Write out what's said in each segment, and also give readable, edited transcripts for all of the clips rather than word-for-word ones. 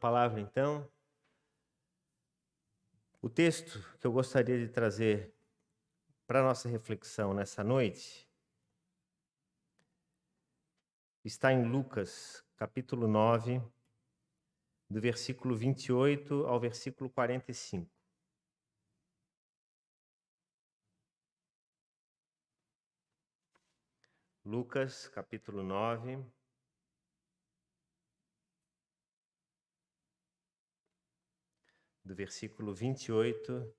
Palavra, então, o texto que eu gostaria de trazer para a nossa reflexão nessa noite está em Lucas, capítulo 9, do versículo 28 ao versículo 45. Lucas, capítulo 9, do versículo 28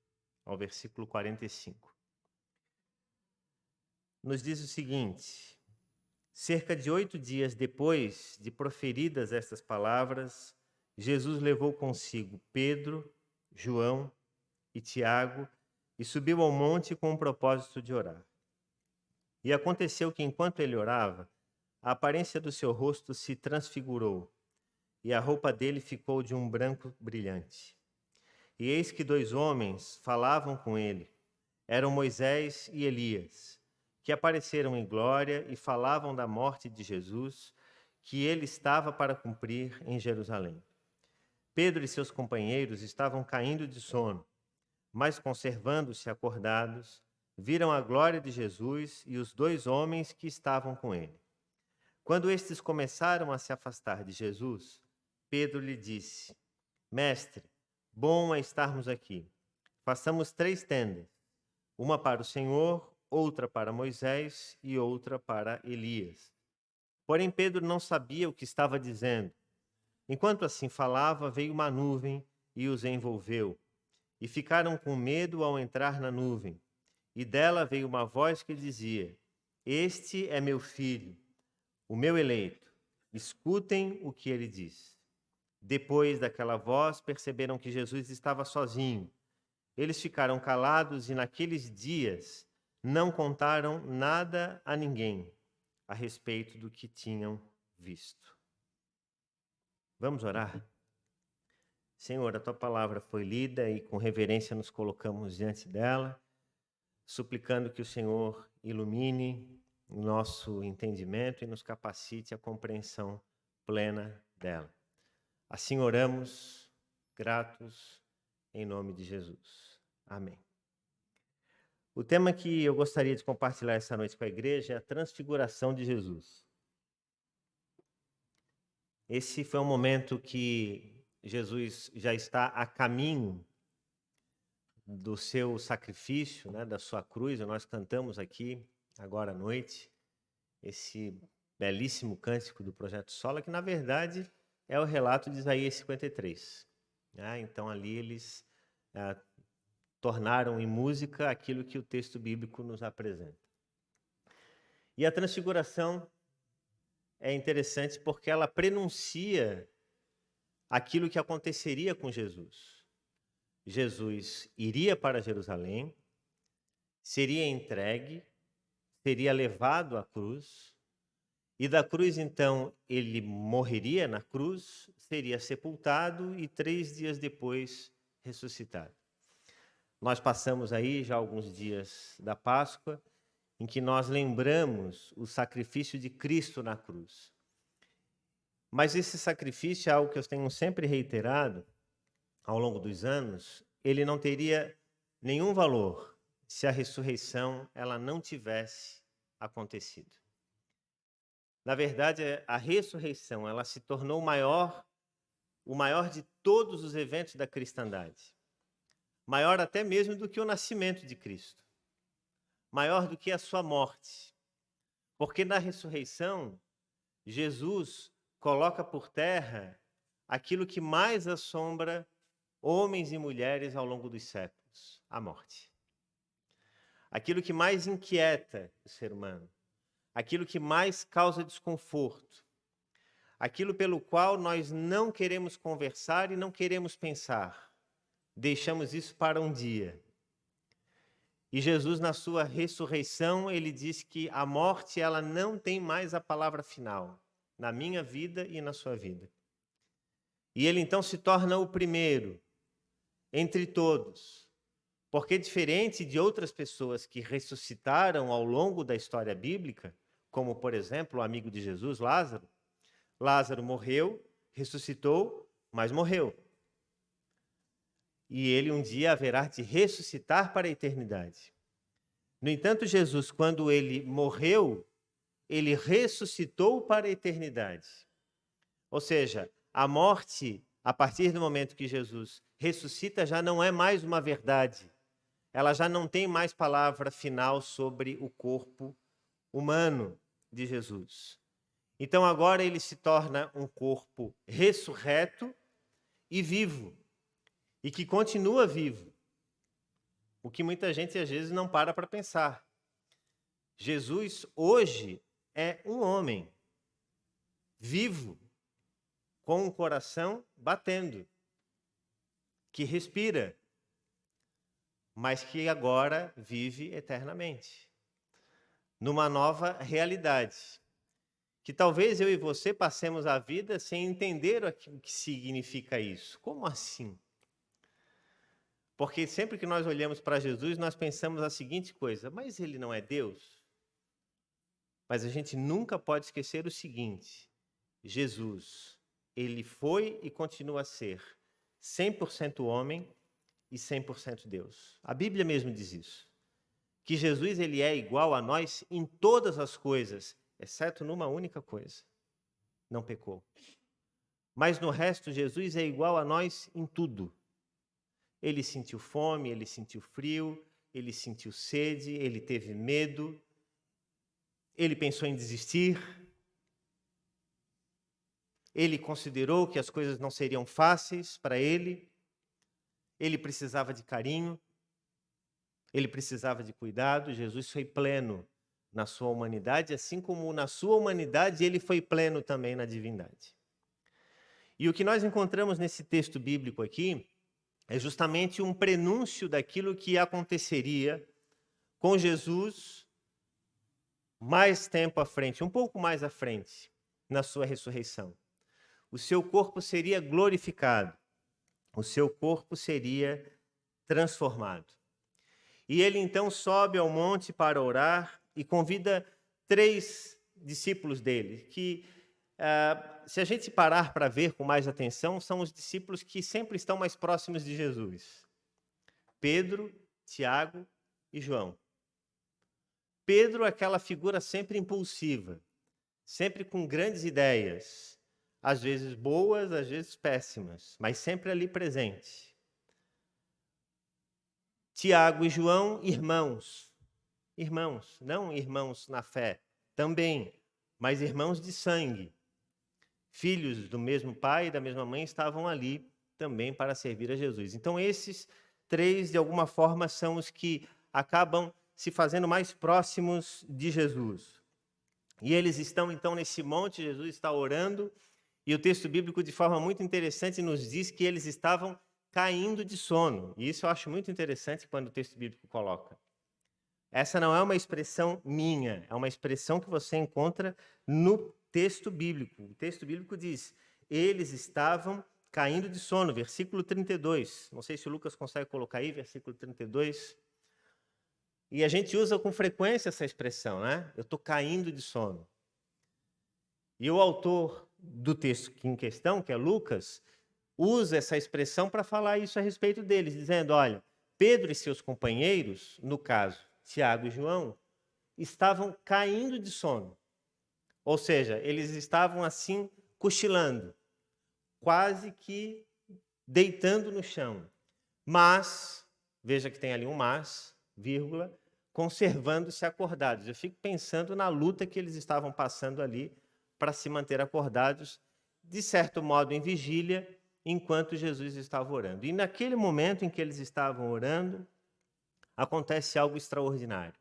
ao versículo 45. Nos diz o seguinte: cerca de 8 dias depois de proferidas estas palavras, Jesus levou consigo Pedro, João e Tiago e subiu ao monte com o propósito de orar. E aconteceu que, enquanto ele orava, a aparência do seu rosto se transfigurou e a roupa dele ficou de um branco brilhante. E eis que 2 homens falavam com ele. Eram Moisés e Elias, que apareceram em glória e falavam da morte de Jesus, que ele estava para cumprir em Jerusalém. Pedro e seus companheiros estavam caindo de sono, mas conservando-se acordados, viram a glória de Jesus e os 2 homens que estavam com ele. Quando estes começaram a se afastar de Jesus, Pedro lhe disse: Mestre, bom é estarmos aqui. Façamos 3 tendas, uma para o Senhor, outra para Moisés e outra para Elias. Porém, Pedro não sabia o que estava dizendo. Enquanto assim falava, veio uma nuvem e os envolveu. E ficaram com medo ao entrar na nuvem. E dela veio uma voz que dizia: Este é meu filho, o meu eleito. Escutem o que ele diz. Depois daquela voz, perceberam que Jesus estava sozinho. Eles ficaram calados e naqueles dias não contaram nada a ninguém a respeito do que tinham visto. Vamos orar? Senhor, a tua palavra foi lida e com reverência nos colocamos diante dela, suplicando que o Senhor ilumine o nosso entendimento e nos capacite a compreensão plena dela. Assim oramos, gratos, em nome de Jesus. Amém. O tema que eu gostaria de compartilhar essa noite com a igreja é a transfiguração de Jesus. Esse foi um momento que Jesus já está a caminho do seu sacrifício, né, da sua cruz. Nós cantamos aqui, agora à noite, esse belíssimo cântico do Projeto Sola, que na verdade é o relato de Isaías 53. Então ali eles tornaram em música aquilo que o texto bíblico nos apresenta. E a transfiguração é interessante porque ela prenuncia aquilo que aconteceria com Jesus. Jesus iria para Jerusalém, seria entregue, seria levado à cruz, e da cruz, então, ele morreria na cruz, seria sepultado e 3 dias depois ressuscitado. Nós passamos aí já alguns dias da Páscoa, em que nós lembramos o sacrifício de Cristo na cruz. Mas esse sacrifício é algo que eu tenho sempre reiterado ao longo dos anos, ele não teria nenhum valor se a ressurreição ela não tivesse acontecido. Na verdade, a ressurreição ela se tornou o maior de todos os eventos da cristandade. Maior até mesmo do que o nascimento de Cristo. Maior do que a sua morte. Porque na ressurreição, Jesus coloca por terra aquilo que mais assombra homens e mulheres ao longo dos séculos, a morte. Aquilo que mais inquieta o ser humano, aquilo que mais causa desconforto, aquilo pelo qual nós não queremos conversar e não queremos pensar. Deixamos isso para um dia. E Jesus, na sua ressurreição, ele diz que a morte ela não tem mais a palavra final, na minha vida e na sua vida. E ele então se torna o primeiro entre todos, porque diferente de outras pessoas que ressuscitaram ao longo da história bíblica, como, por exemplo, o amigo de Jesus, Lázaro. Lázaro morreu, ressuscitou, mas morreu. E ele um dia haverá de ressuscitar para a eternidade. No entanto, Jesus, quando ele morreu, ele ressuscitou para a eternidade. Ou seja, a morte, a partir do momento que Jesus ressuscita, já não é mais uma verdade. Ela já não tem mais palavra final sobre o corpo humano de Jesus. Então agora ele se torna um corpo ressurreto e vivo, e que continua vivo. O que muita gente às vezes não para pensar. Jesus hoje é um homem vivo, com o coração batendo, que respira, mas que agora vive eternamente, numa nova realidade, que talvez eu e você passemos a vida sem entender o que significa isso. Como assim? Porque sempre que nós olhamos para Jesus, nós pensamos a seguinte coisa: mas ele não é Deus? Mas a gente nunca pode esquecer o seguinte: Jesus, ele foi e continua a ser 100% homem e 100% Deus. A Bíblia mesmo diz isso. Que Jesus ele é igual a nós em todas as coisas, exceto numa única coisa: não pecou. Mas no resto, Jesus é igual a nós em tudo. Ele sentiu fome, ele sentiu frio, ele sentiu sede, ele teve medo, ele pensou em desistir, ele considerou que as coisas não seriam fáceis para ele precisava de carinho, ele precisava de cuidado. Jesus foi pleno na sua humanidade, assim como na sua humanidade ele foi pleno também na divindade. E o que nós encontramos nesse texto bíblico aqui é justamente um prenúncio daquilo que aconteceria com Jesus mais tempo à frente, um pouco mais à frente, na sua ressurreição. O seu corpo seria glorificado, o seu corpo seria transformado. E ele então sobe ao monte para orar e convida 3 discípulos dele, que se a gente parar para ver com mais atenção, são os discípulos que sempre estão mais próximos de Jesus: Pedro, Tiago e João. Pedro é aquela figura sempre impulsiva, sempre com grandes ideias, às vezes boas, às vezes péssimas, mas sempre ali presente. Tiago e João, irmãos, não irmãos na fé, também, mas irmãos de sangue. Filhos do mesmo pai e da mesma mãe estavam ali também para servir a Jesus. Então esses 3, de alguma forma, são os que acabam se fazendo mais próximos de Jesus. E eles estão então nesse monte, Jesus está orando, e o texto bíblico, de forma muito interessante, nos diz que eles estavam caindo de sono. E isso eu acho muito interessante quando o texto bíblico coloca. Essa não é uma expressão minha, é uma expressão que você encontra no texto bíblico. O texto bíblico diz: eles estavam caindo de sono, versículo 32. Não sei se o Lucas consegue colocar aí, versículo 32. E a gente usa com frequência essa expressão, né? Eu estou caindo de sono. E o autor do texto em questão, que é Lucas, usa essa expressão para falar isso a respeito deles, dizendo: olha, Pedro e seus companheiros, no caso, Tiago e João, estavam caindo de sono. Ou seja, eles estavam assim, cochilando, quase que deitando no chão. Mas, veja que tem ali um mas, vírgula, conservando-se acordados. Eu fico pensando na luta que eles estavam passando ali para se manter acordados, de certo modo em vigília, enquanto Jesus estava orando. E naquele momento em que eles estavam orando, acontece algo extraordinário.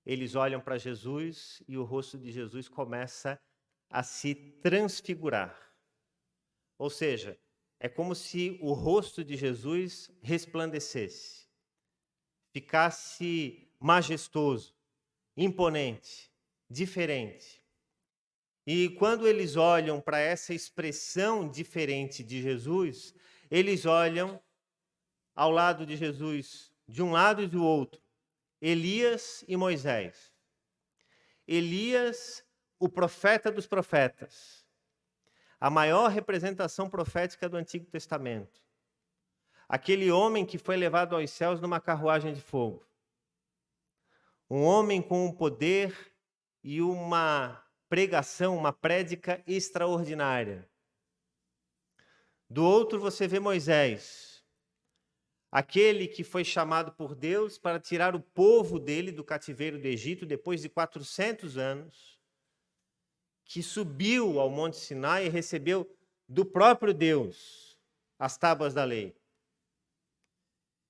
Eles olham para Jesus e o rosto de Jesus começa a se transfigurar. Ou seja, é como se o rosto de Jesus resplandecesse, ficasse majestoso, imponente, diferente. E quando eles olham para essa expressão diferente de Jesus, eles olham ao lado de Jesus, de um lado e do outro, Elias e Moisés. Elias, o profeta dos profetas. a maior representação profética do Antigo Testamento. Aquele homem que foi levado aos céus numa carruagem de fogo. Um homem com um poder e uma pregação, uma prédica extraordinária. Do outro você vê Moisés, aquele que foi chamado por Deus para tirar o povo dele do cativeiro do Egito depois de 400 anos, que subiu ao Monte Sinai e recebeu do próprio Deus as tábuas da lei.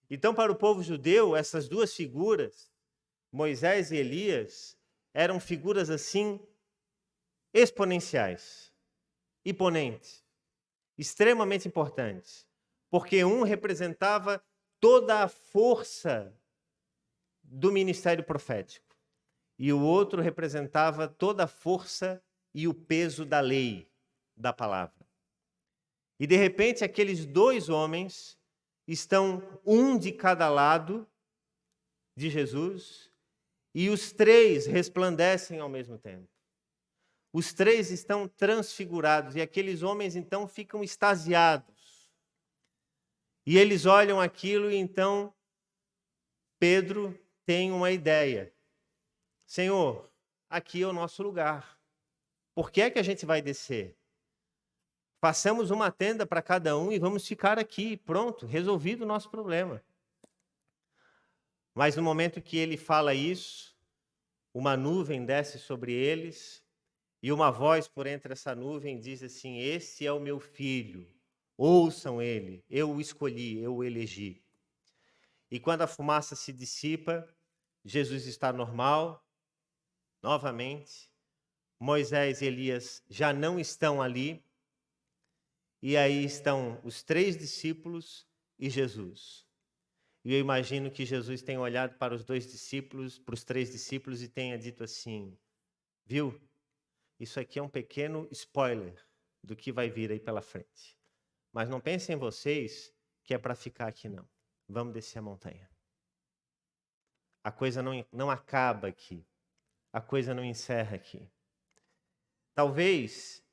Então, para o povo judeu, essas duas figuras, Moisés e Elias, eram figuras assim exponenciais, imponentes, extremamente importantes, porque um representava toda a força do ministério profético e o outro representava toda a força e o peso da lei, da palavra. E de repente aqueles dois homens estão um de cada lado de Jesus e os três resplandecem ao mesmo tempo. Os três estão transfigurados e aqueles homens então ficam extasiados. E eles olham aquilo e então Pedro tem uma ideia. Senhor, aqui é o nosso lugar. Por que é que a gente vai descer? Façamos uma tenda para cada um e vamos ficar aqui. Pronto, resolvido o nosso problema. Mas no momento que ele fala isso, uma nuvem desce sobre eles e uma voz por entre essa nuvem diz assim: "Esse é o meu filho, ouçam ele, eu o escolhi, eu o elegi." E quando a fumaça se dissipa, Jesus está normal, novamente. Moisés e Elias já não estão ali. E aí estão os três discípulos e Jesus. E eu imagino que Jesus tenha olhado para os dois discípulos, para os três discípulos e tenha dito assim: viu? Isso aqui é um pequeno spoiler do que vai vir aí pela frente. Mas não pensem vocês que é para ficar aqui, não. Vamos descer a montanha. A coisa não acaba aqui. A coisa não encerra aqui. Talvez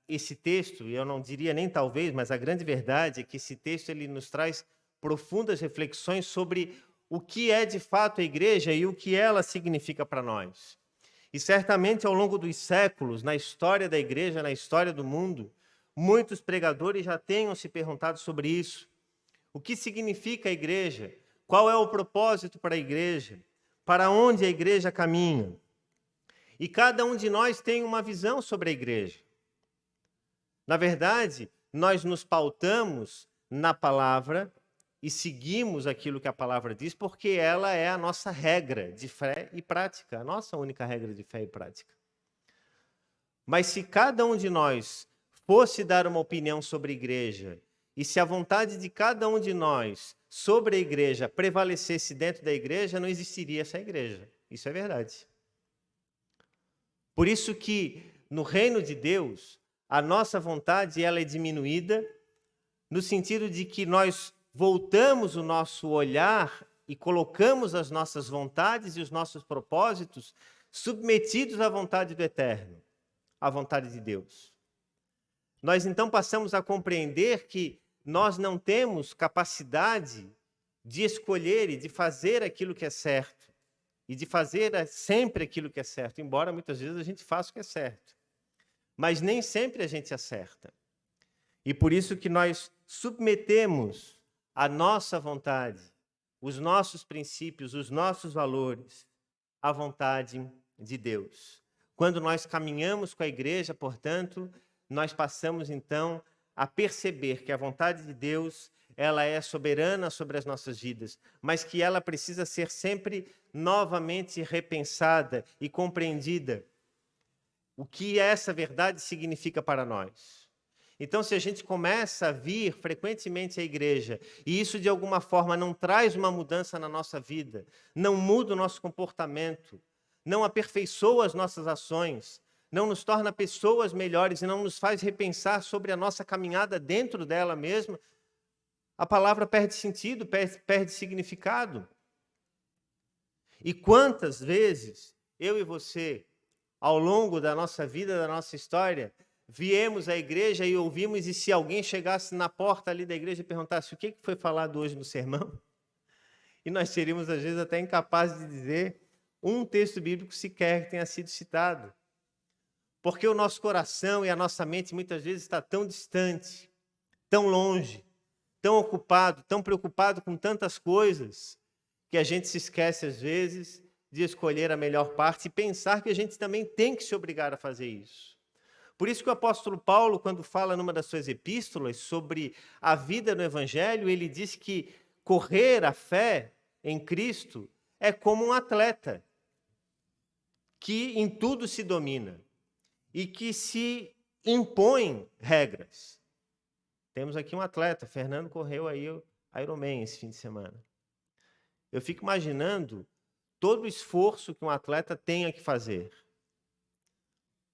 esse texto, e eu não diria nem talvez, mas a grande verdade é que esse texto ele nos traz profundas reflexões sobre o que é de fato a igreja e o que ela significa para nós. E certamente ao longo dos séculos, na história da igreja, na história do mundo, muitos pregadores já tenham se perguntado sobre isso. O que significa a igreja? Qual é o propósito para a igreja? Para onde a igreja caminha? E cada um de nós tem uma visão sobre a igreja. Na verdade, nós nos pautamos na palavra e seguimos aquilo que a palavra diz, porque ela é a nossa regra de fé e prática, a nossa única regra de fé e prática. Mas se cada um de nós fosse dar uma opinião sobre a igreja, e se a vontade de cada um de nós sobre a igreja prevalecesse dentro da igreja, não existiria essa igreja. Isso é verdade. Por isso que no reino de Deus, a nossa vontade ela é diminuída, no sentido de que nós voltamos o nosso olhar e colocamos as nossas vontades e os nossos propósitos submetidos à vontade do Eterno, à vontade de Deus. Nós então passamos a compreender que nós não temos capacidade de escolher e de fazer aquilo que é certo, e de fazer sempre aquilo que é certo, embora muitas vezes a gente faça o que é certo. Mas nem sempre a gente acerta. E por isso que nós submetemos a nossa vontade, os nossos princípios, os nossos valores, à vontade de Deus. Quando nós caminhamos com a igreja, portanto, nós passamos então a perceber que a vontade de Deus, ela é soberana sobre as nossas vidas, mas que ela precisa ser sempre novamente repensada e compreendida. O que essa verdade significa para nós? Então, se a gente começa a vir frequentemente à igreja e isso de alguma forma não traz uma mudança na nossa vida, não muda o nosso comportamento, não aperfeiçoa as nossas ações, não nos torna pessoas melhores e não nos faz repensar sobre a nossa caminhada dentro dela mesma, a palavra perde sentido, perde significado. E quantas vezes eu e você, ao longo da nossa vida, da nossa história, viemos à igreja e ouvimos, e se alguém chegasse na porta ali da igreja e perguntasse o que foi falado hoje no sermão, e nós seríamos, às vezes, até incapazes de dizer um texto bíblico sequer que tenha sido citado. Porque o nosso coração e a nossa mente muitas vezes está tão distante, tão longe, tão ocupado, tão preocupado com tantas coisas, que a gente se esquece, às vezes, de escolher a melhor parte e pensar que a gente também tem que se obrigar a fazer isso. Por isso que o apóstolo Paulo, quando fala numa das suas epístolas sobre a vida no Evangelho, ele diz que correr a fé em Cristo é como um atleta que em tudo se domina e que se impõe regras. Temos aqui um atleta, Fernando correu aí o Ironman esse fim de semana. Eu fico imaginando todo o esforço que um atleta tenha que fazer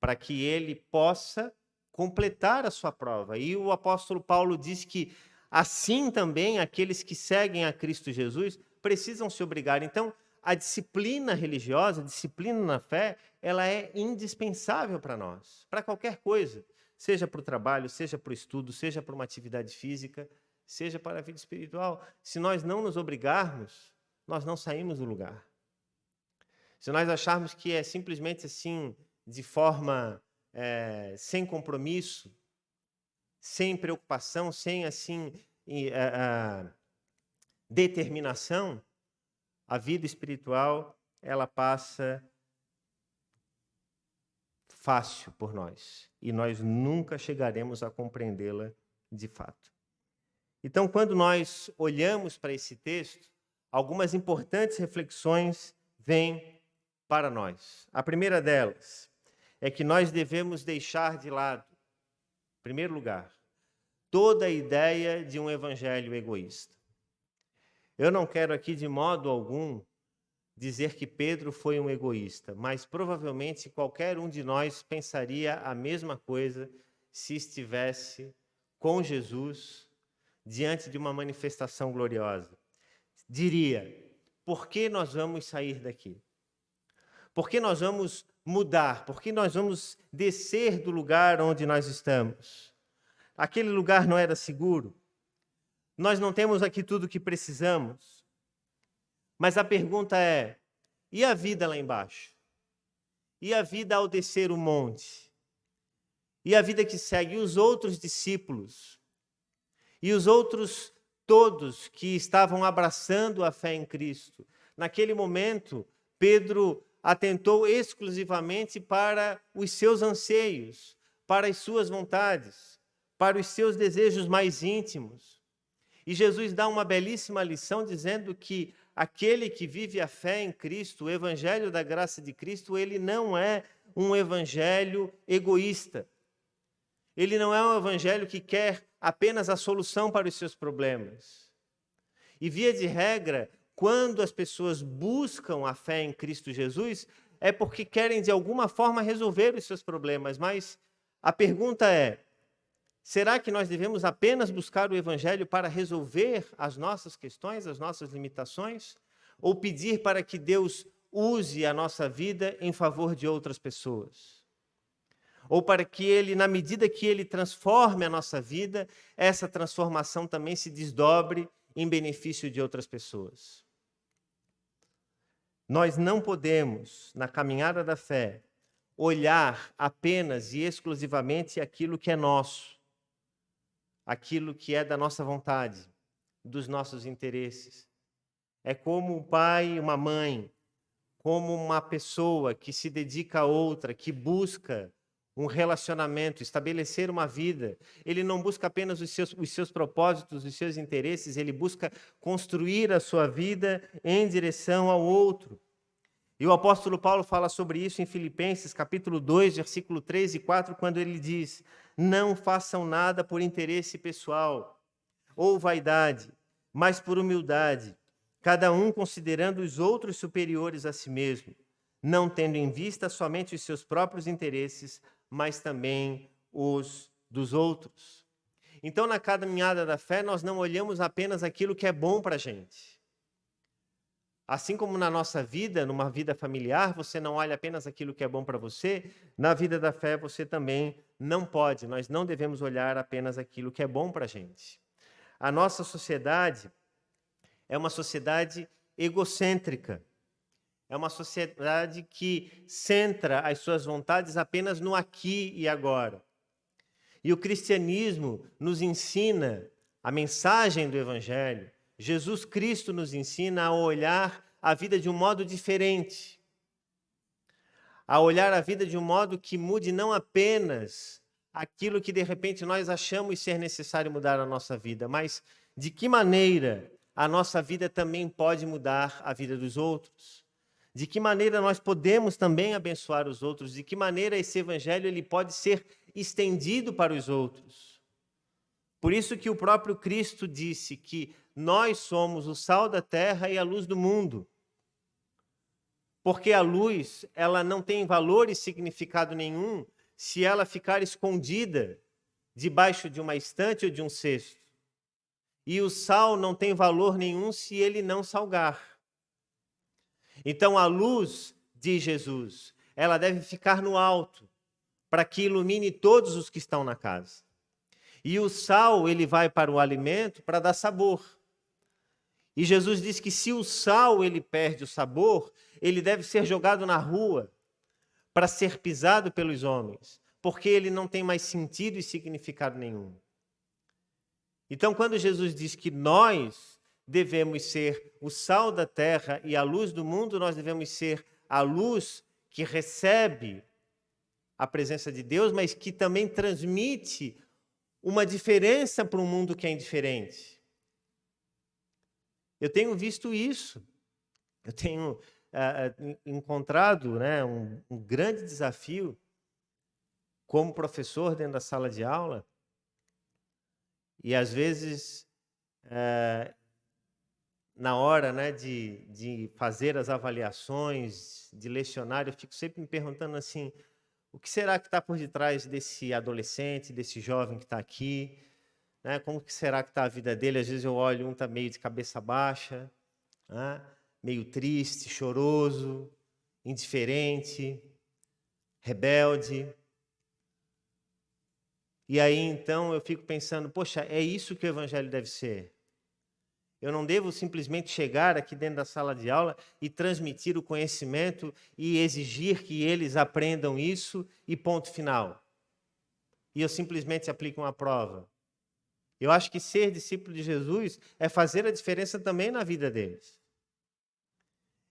para que ele possa completar a sua prova. E o apóstolo Paulo diz que assim também aqueles que seguem a Cristo Jesus precisam se obrigar. Então, a disciplina religiosa, a disciplina na fé, ela é indispensável para nós, para qualquer coisa, seja para o trabalho, seja para o estudo, seja para uma atividade física, seja para a vida espiritual. Se nós não nos obrigarmos, nós não saímos do lugar. Se nós acharmos que é simplesmente assim, de forma sem compromisso, sem preocupação, sem assim determinação, a vida espiritual ela passa fácil por nós e nós nunca chegaremos a compreendê-la de fato. Então, quando nós olhamos para esse texto, algumas importantes reflexões vêm para nós. A primeira delas é que nós devemos deixar de lado, em primeiro lugar, toda a ideia de um evangelho egoísta. Eu não quero aqui de modo algum dizer que Pedro foi um egoísta, mas provavelmente qualquer um de nós pensaria a mesma coisa se estivesse com Jesus diante de uma manifestação gloriosa. Diria, por que nós vamos sair daqui? Por que nós vamos mudar? Por que nós vamos descer do lugar onde nós estamos? Aquele lugar não era seguro? Nós não temos aqui tudo o que precisamos? Mas a pergunta é, e a vida lá embaixo? E a vida ao descer o monte? E a vida que segue? E os outros discípulos? E os outros todos que estavam abraçando a fé em Cristo? Naquele momento, Pedro atentou exclusivamente para os seus anseios, para as suas vontades, para os seus desejos mais íntimos. E Jesus dá uma belíssima lição dizendo que aquele que vive a fé em Cristo, o evangelho da graça de Cristo, ele não é um evangelho egoísta. Ele não é um evangelho que quer apenas a solução para os seus problemas. E via de regra, quando as pessoas buscam a fé em Cristo Jesus, é porque querem de alguma forma resolver os seus problemas. Mas a pergunta é, será que nós devemos apenas buscar o evangelho para resolver as nossas questões, as nossas limitações? Ou pedir para que Deus use a nossa vida em favor de outras pessoas? Ou para que Ele, na medida que Ele transforme a nossa vida, essa transformação também se desdobre em benefício de outras pessoas? Nós não podemos, na caminhada da fé, olhar apenas e exclusivamente aquilo que é nosso, aquilo que é da nossa vontade, dos nossos interesses. É como um pai e uma mãe, como uma pessoa que se dedica a outra, que busca um relacionamento, estabelecer uma vida. Ele não busca apenas os seus propósitos, os seus interesses, ele busca construir a sua vida em direção ao outro. E o apóstolo Paulo fala sobre isso em Filipenses, capítulo 2, versículo 3 e 4, quando ele diz: não façam nada por interesse pessoal ou vaidade, mas por humildade, cada um considerando os outros superiores a si mesmo, não tendo em vista somente os seus próprios interesses, mas também os dos outros. Então, na caminhada da fé, nós não olhamos apenas aquilo que é bom para a gente. Assim como na nossa vida, numa vida familiar, você não olha apenas aquilo que é bom para você, na vida da fé você também não pode, nós não devemos olhar apenas aquilo que é bom para a gente. A nossa sociedade é uma sociedade egocêntrica, é uma sociedade que centra as suas vontades apenas no aqui e agora. E o cristianismo nos ensina a mensagem do Evangelho. Jesus Cristo nos ensina a olhar a vida de um modo diferente, a olhar a vida de um modo que mude não apenas aquilo que de repente nós achamos ser necessário mudar na nossa vida, mas de que maneira a nossa vida também pode mudar a vida dos outros. De que maneira nós podemos também abençoar os outros, de que maneira esse evangelho ele pode ser estendido para os outros. Por isso que o próprio Cristo disse que nós somos o sal da terra e a luz do mundo. Porque a luz, ela não tem valor e significado nenhum se ela ficar escondida debaixo de uma estante ou de um cesto. E o sal não tem valor nenhum se ele não salgar. Então a luz de Jesus, ela deve ficar no alto, para que ilumine todos os que estão na casa. E o sal, ele vai para o alimento para dar sabor. E Jesus diz que se o sal ele perde o sabor, ele deve ser jogado na rua para ser pisado pelos homens, porque ele não tem mais sentido e significado nenhum. Então, quando Jesus diz que nós devemos ser o sal da terra e a luz do mundo, nós devemos ser a luz que recebe a presença de Deus, mas que também transmite uma diferença para um mundo que é indiferente. Eu tenho visto isso. Eu tenho encontrado, né, um grande desafio como professor dentro da sala de aula. E às vezes, na hora, né, de fazer as avaliações, de lecionar, eu fico sempre me perguntando assim, o que será que está por detrás desse adolescente, desse jovem que está aqui? Né? Como que será que está a vida dele? Às vezes eu olho, um está meio de cabeça baixa, né? Meio triste, choroso, indiferente, rebelde. E aí, então, eu fico pensando, poxa, é isso que o evangelho deve ser. Eu não devo simplesmente chegar aqui dentro da sala de aula e transmitir o conhecimento e exigir que eles aprendam isso e ponto final. E eu simplesmente aplico uma prova. Eu acho que ser discípulo de Jesus é fazer a diferença também na vida deles.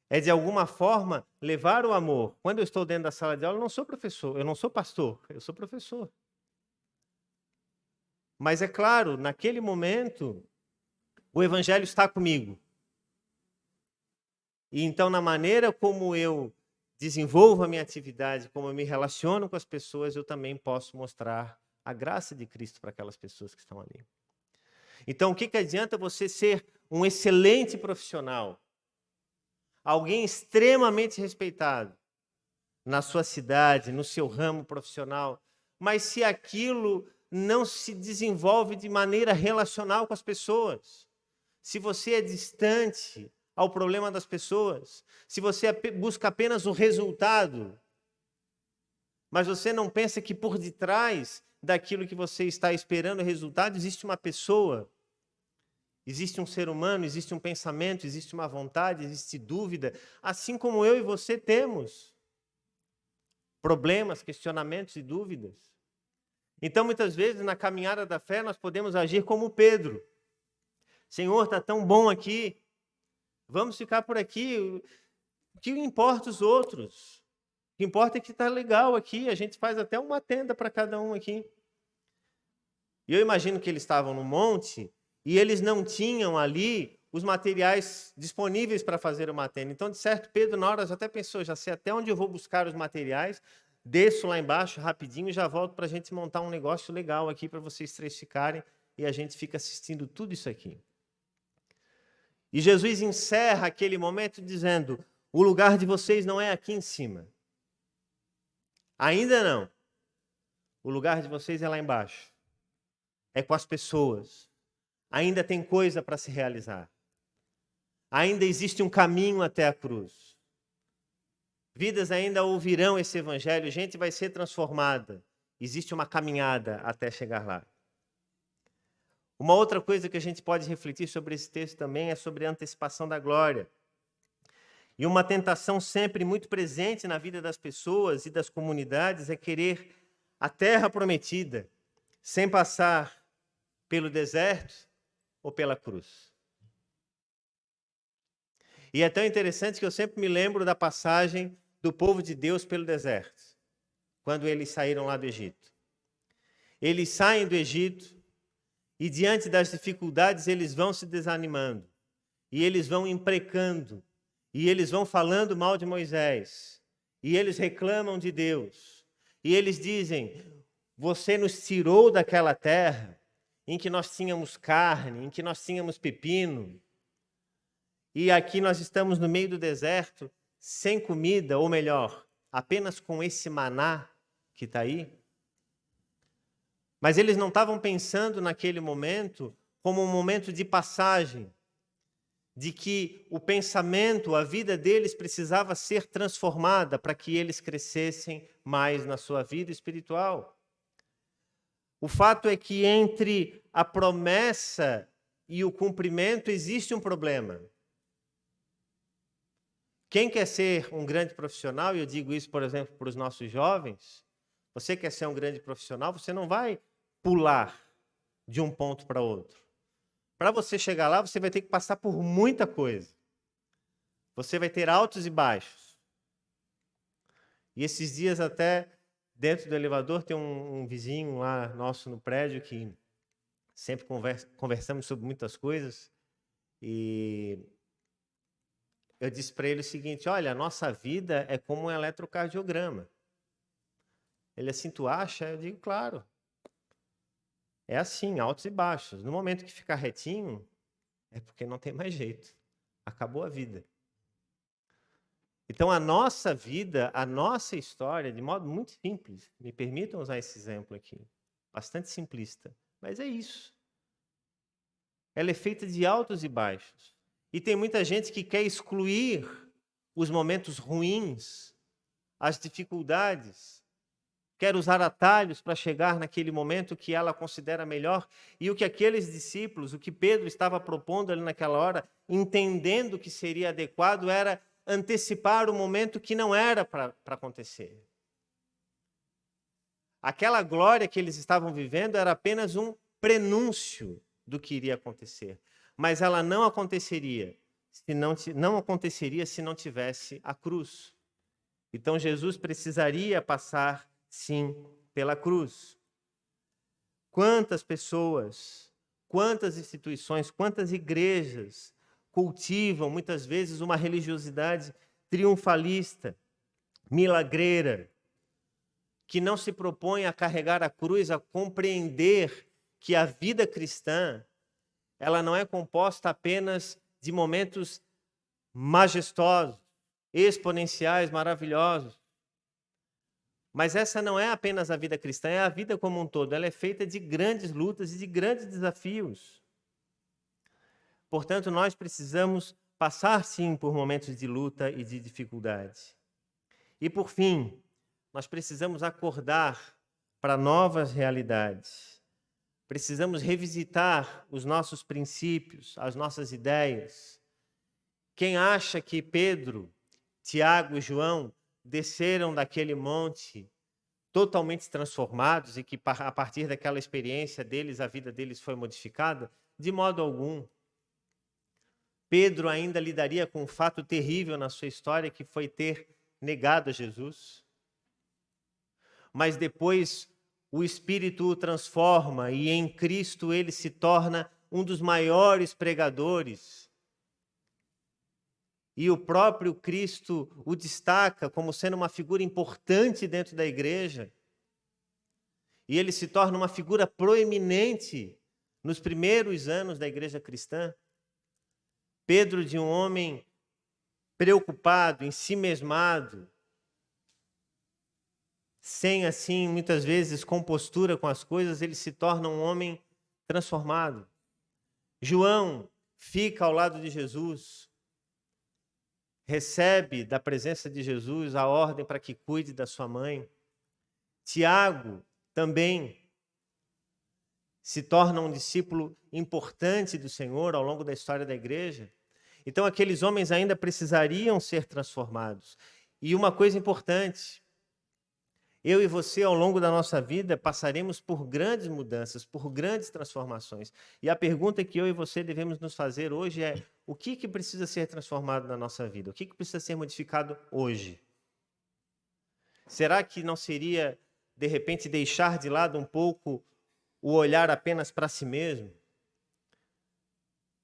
É, de alguma forma, levar o amor. Quando eu estou dentro da sala de aula, eu não sou professor, eu não sou pastor, eu sou professor. Mas é claro, naquele momento, o evangelho está comigo. E então, na maneira como eu desenvolvo a minha atividade, como eu me relaciono com as pessoas, eu também posso mostrar a graça de Cristo para aquelas pessoas que estão ali. Então, o que adianta você ser um excelente profissional, alguém extremamente respeitado na sua cidade, no seu ramo profissional, mas se aquilo não se desenvolve de maneira relacional com as pessoas, se você é distante ao problema das pessoas, se você busca apenas o resultado, mas você não pensa que por detrás daquilo que você está esperando o resultado existe uma pessoa, existe um ser humano, existe um pensamento, existe uma vontade, existe dúvida, assim como eu e você temos problemas, questionamentos e dúvidas. Então, muitas vezes, na caminhada da fé, nós podemos agir como Pedro. Senhor, está tão bom aqui, vamos ficar por aqui. O que importa os outros? O que importa é que está legal aqui, a gente faz até uma tenda para cada um aqui. E eu imagino que eles estavam no monte e eles não tinham ali os materiais disponíveis para fazer uma tenda. Então, de certo, Pedro, na hora, já até pensou, já sei até onde eu vou buscar os materiais, desço lá embaixo rapidinho e já volto para a gente montar um negócio legal aqui para vocês três ficarem e a gente fica assistindo tudo isso aqui. E Jesus encerra aquele momento dizendo, o lugar de vocês não é aqui em cima. Ainda não. O lugar de vocês é lá embaixo. É com as pessoas. Ainda tem coisa para se realizar. Ainda existe um caminho até a cruz. Vidas ainda ouvirão esse evangelho, gente vai ser transformada. Existe uma caminhada até chegar lá. Uma outra coisa que a gente pode refletir sobre esse texto também é sobre a antecipação da glória. E uma tentação sempre muito presente na vida das pessoas e das comunidades é querer a terra prometida, sem passar pelo deserto ou pela cruz. E é tão interessante que eu sempre me lembro da passagem do povo de Deus pelo deserto, quando eles saíram lá do Egito. Eles saem do Egito e, diante das dificuldades, eles vão se desanimando. E eles vão imprecando. E eles vão falando mal de Moisés. E eles reclamam de Deus. E eles dizem: você nos tirou daquela terra em que nós tínhamos carne, em que nós tínhamos pepino. E aqui nós estamos no meio do deserto, sem comida, ou melhor, apenas com esse maná que está aí. Mas eles não estavam pensando naquele momento como um momento de passagem, de que o pensamento, a vida deles precisava ser transformada para que eles crescessem mais na sua vida espiritual. O fato é que entre a promessa e o cumprimento existe um problema. Quem quer ser um grande profissional, e eu digo isso, por exemplo, para os nossos jovens, você quer ser um grande profissional, você não vai pular de um ponto para outro. Para você chegar lá, você vai ter que passar por muita coisa. Você vai ter altos e baixos. E esses dias até, dentro do elevador, tem um vizinho lá nosso no prédio que sempre conversamos sobre muitas coisas. E eu disse para ele o seguinte: olha, a nossa vida é como um eletrocardiograma. Ele assim, tu acha? Eu digo, claro. É assim, altos e baixos. No momento que ficar retinho, é porque não tem mais jeito. Acabou a vida. Então, a nossa vida, a nossa história, de modo muito simples, me permitam usar esse exemplo aqui, bastante simplista, mas é isso. Ela é feita de altos e baixos. E tem muita gente que quer excluir os momentos ruins, as dificuldades, quer usar atalhos para chegar naquele momento que ela considera melhor. E o que aqueles discípulos, o que Pedro estava propondo ali naquela hora, entendendo que seria adequado, era antecipar o momento que não era para acontecer. Aquela glória que eles estavam vivendo era apenas um prenúncio do que iria acontecer. Mas ela não aconteceria se não tivesse a cruz. Então Jesus precisaria passar, sim, pela cruz. Quantas pessoas, quantas instituições, quantas igrejas cultivam muitas vezes uma religiosidade triunfalista, milagreira, que não se propõe a carregar a cruz, a compreender que a vida cristã, ela não é composta apenas de momentos majestosos, exponenciais, maravilhosos. Mas essa não é apenas a vida cristã, é a vida como um todo. Ela é feita de grandes lutas e de grandes desafios. Portanto, nós precisamos passar, sim, por momentos de luta e de dificuldade. E, por fim, nós precisamos acordar para novas realidades. Precisamos revisitar os nossos princípios, as nossas ideias. Quem acha que Pedro, Tiago e João desceram daquele monte totalmente transformados e que a partir daquela experiência deles, a vida deles foi modificada? De modo algum. Pedro ainda lidaria com um fato terrível na sua história, que foi ter negado a Jesus. Mas depois o Espírito o transforma e em Cristo ele se torna um dos maiores pregadores. E o próprio Cristo o destaca como sendo uma figura importante dentro da igreja. E ele se torna uma figura proeminente nos primeiros anos da igreja cristã. Pedro, de um homem preocupado, ensimesmado, sem, assim, muitas vezes, compostura com as coisas, ele se torna um homem transformado. João fica ao lado de Jesus, recebe da presença de Jesus a ordem para que cuide da sua mãe. Tiago também se torna um discípulo importante do Senhor ao longo da história da igreja. Então, aqueles homens ainda precisariam ser transformados. E uma coisa importante, eu e você, ao longo da nossa vida, passaremos por grandes mudanças, por grandes transformações. E a pergunta que eu e você devemos nos fazer hoje é: o que precisa ser transformado na nossa vida? O que precisa ser modificado hoje? Será que não seria, de repente, deixar de lado um pouco o olhar apenas para si mesmo?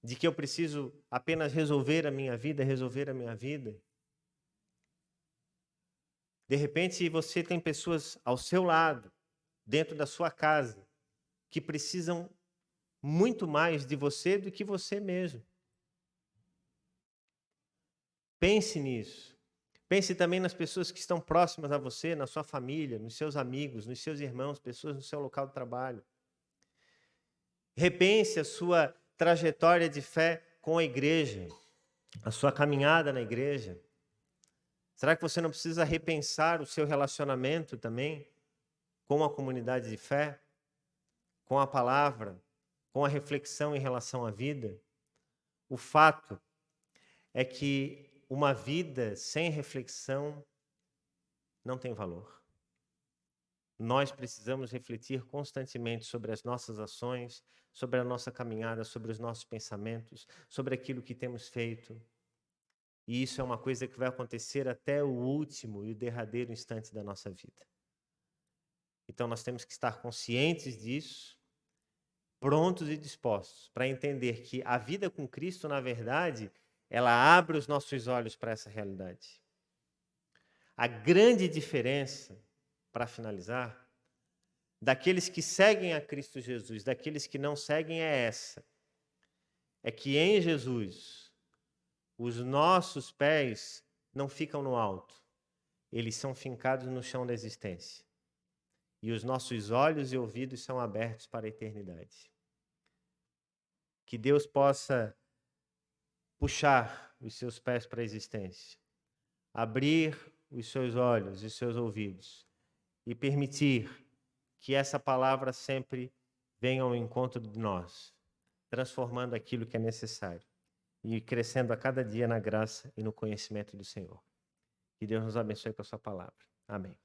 De que eu preciso apenas resolver a minha vida, resolver a minha vida? De repente, você tem pessoas ao seu lado, dentro da sua casa, que precisam muito mais de você do que você mesmo. Pense nisso. Pense também nas pessoas que estão próximas a você, na sua família, nos seus amigos, nos seus irmãos, pessoas no seu local de trabalho. Repense a sua trajetória de fé com a igreja, a sua caminhada na igreja. Será que você não precisa repensar o seu relacionamento também com a comunidade de fé, com a palavra, com a reflexão em relação à vida? O fato é que uma vida sem reflexão não tem valor. Nós precisamos refletir constantemente sobre as nossas ações, sobre a nossa caminhada, sobre os nossos pensamentos, sobre aquilo que temos feito. E isso é uma coisa que vai acontecer até o último e o derradeiro instante da nossa vida. Então nós temos que estar conscientes disso, prontos e dispostos para entender que a vida com Cristo, na verdade, ela abre os nossos olhos para essa realidade. A grande diferença, para finalizar, daqueles que seguem a Cristo Jesus, daqueles que não seguem é essa. É que em Jesus, os nossos pés não ficam no alto, eles são fincados no chão da existência. E os nossos olhos e ouvidos são abertos para a eternidade. Que Deus possa puxar os seus pés para a existência, abrir os seus olhos e seus ouvidos e permitir que essa palavra sempre venha ao encontro de nós, transformando aquilo que é necessário e crescendo a cada dia na graça e no conhecimento do Senhor. Que Deus nos abençoe com a sua palavra. Amém.